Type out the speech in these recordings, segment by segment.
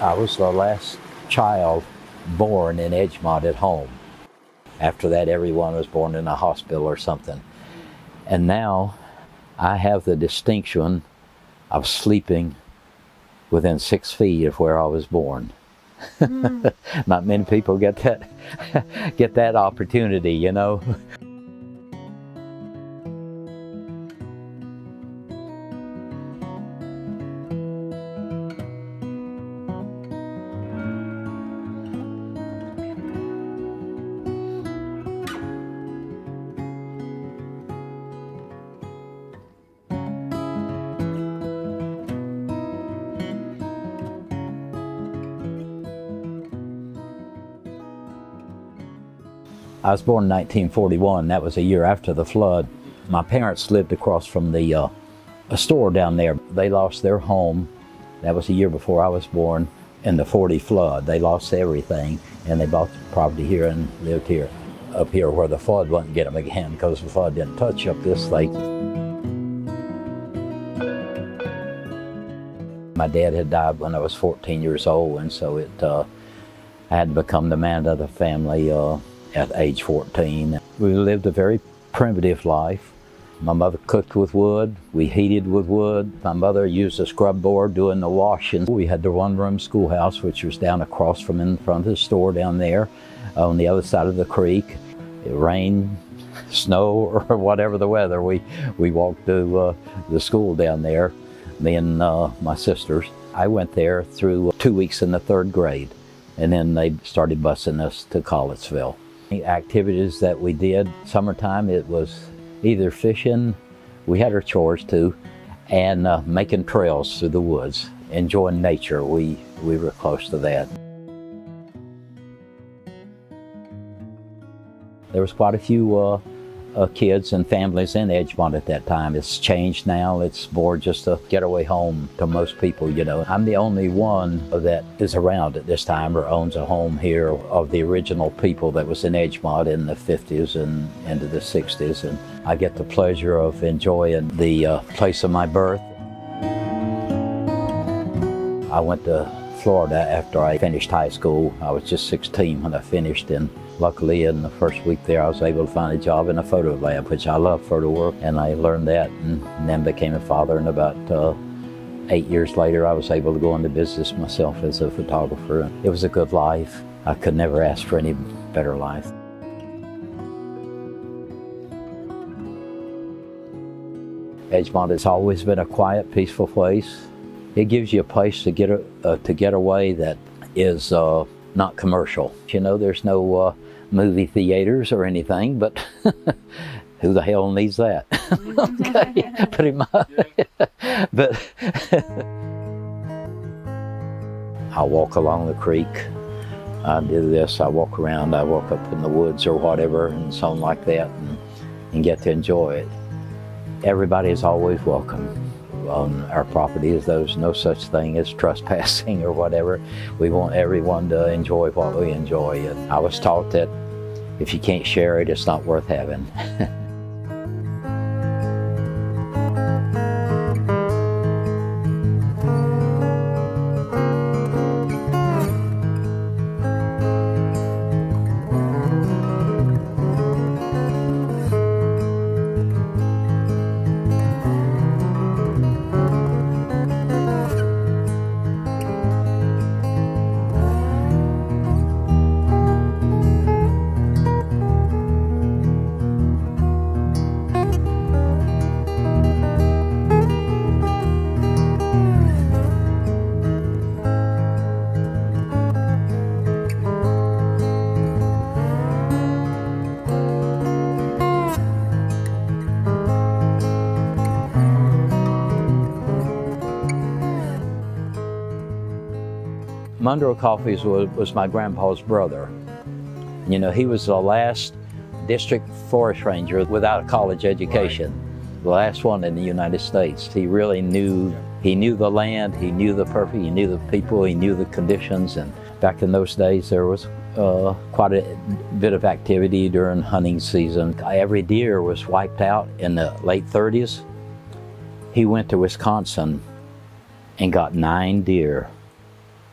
I was the last child born in Edgemont at home. After that, everyone was born in a hospital or something. And now I have the distinction of sleeping within 6 feet of where I was born. Not many people get that opportunity, you know. I was born in 1941. That was a year after the flood. My parents lived across from a store down there. They lost their home. That was a year before I was born in the 40 flood. They lost everything, and they bought the property here and lived here, up here where the flood wouldn't get them again, because the flood didn't touch up this lake. My dad had died when I was 14 years old, and so I had to become the man of the family at age 14. We lived a very primitive life. My mother cooked with wood, we heated with wood. My mother used a scrub board doing the washing. We had the one-room schoolhouse, which was down across from in front of the store down there on the other side of the creek. It rained, snow, or whatever the weather, we walked to the school down there, me and my sisters. I went there through 2 weeks in the 3rd grade, and then they started busing us to Collettsville. Activities that we did, summertime, it was either fishing, we had our chores too, and making trails through the woods, enjoying nature. We were close to that. There was quite a few kids and families in Edgemont at that time. It's changed now. It's more just a getaway home to most people, you know. I'm the only one that is around at this time or owns a home here of the original people that was in Edgemont in the 50s and into the 60s. And I get the pleasure of enjoying the place of my birth. I went to Florida after I finished high school. I was just 16 when I finished, and luckily in the first week there I was able to find a job in a photo lab, which I love photo work, and I learned that and then became a father. And about 8 years later I was able to go into business myself as a photographer. It was a good life. I could never ask for any better life. Edgemont has always been a quiet, peaceful place. It gives you a place to get away that is not commercial. You know, there's no movie theaters or anything, but who the hell needs that? Okay, pretty much. But I walk along the creek. I do this. I walk around. I walk up in the woods or whatever, and so on like that, and get to enjoy it. Everybody is always welcome on our property. There's no such thing as trespassing or whatever. We want everyone to enjoy what we enjoy. And I was taught that if you can't share it, it's not worth having. Dickie Coffey was my grandpa's brother. You know, he was the last district forest ranger without a college education, the last one in the United States. He really knew the land, he knew the purpose, he knew the people, he knew the conditions. And back in those days there was quite a bit of activity during hunting season. Every deer was wiped out in the late 30s. He went to Wisconsin and got 9 deer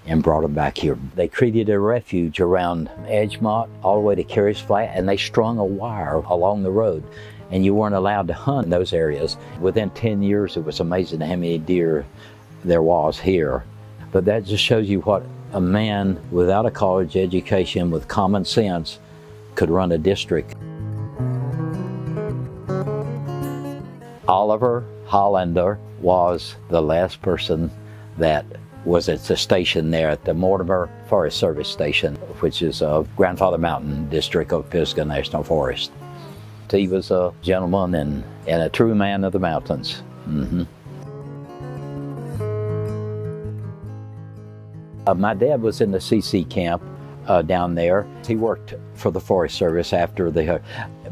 and brought them back here. They created a refuge around Edgemont all the way to Carey's Flat, and they strung a wire along the road, and you weren't allowed to hunt in those areas. Within 10 years, it was amazing how many deer there was here. But that just shows you what a man without a college education, with common sense, could run a district. Oliver Hollander was the last person that was at the station there at the Mortimer Forest Service Station, which is a Grandfather Mountain district of Pisgah National Forest. He was a gentleman and a true man of the mountains. My dad was in the CCC camp down there. He worked for the Forest Service after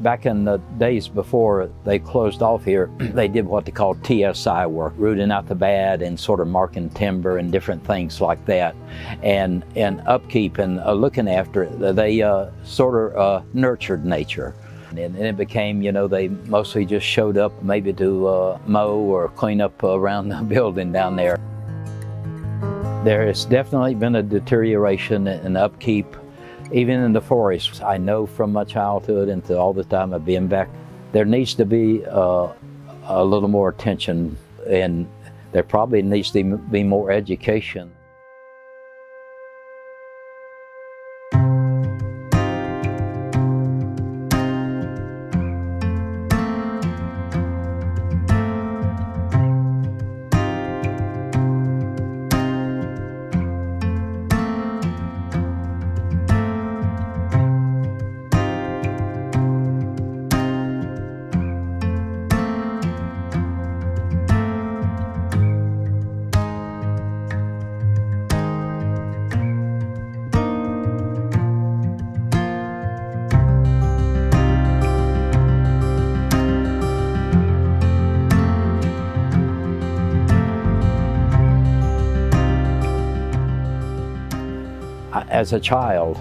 back in the days before they closed off here, they did what they called TSI work, rooting out the bad and sort of marking timber and different things like that. And upkeep and looking after it, they sort of nurtured nature. And it became, you know, they mostly just showed up maybe to mow or clean up around the building down there. There has definitely been a deterioration in upkeep, even in the forests. I know from my childhood and to all the time I've been back, there needs to be a little more attention, and there probably needs to be more education. As a child,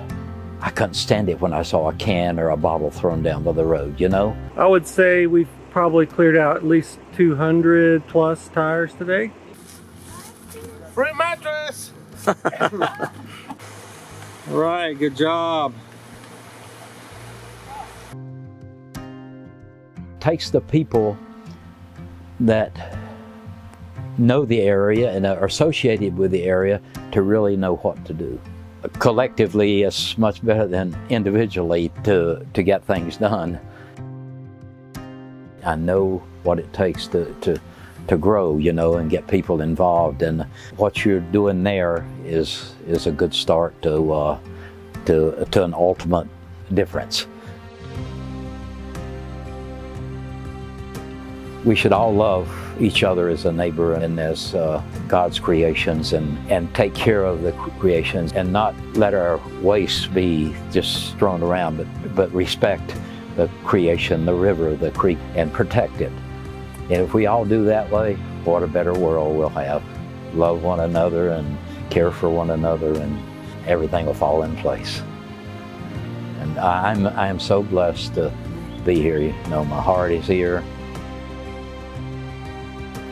I couldn't stand it when I saw a can or a bottle thrown down by the road, you know? I would say we've probably cleared out at least 200 plus tires today. Free mattress! All right, good job. Takes the people that know the area and are associated with the area to really know what to do. Collectively, it's much better than individually to get things done. I know what it takes to grow, you know, and get people involved, and what you're doing there is a good start to an ultimate difference. We should all love each other as a neighbor and as God's creations, and take care of the creations and not let our waste be just thrown around, but respect the creation, the river, the creek, and protect it. And if we all do that way, what a better world we'll have. Love one another and care for one another, and everything will fall in place. And I am so blessed to be here. You know, my heart is here.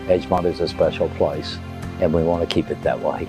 Edgemont is a special place, and we want to keep it that way.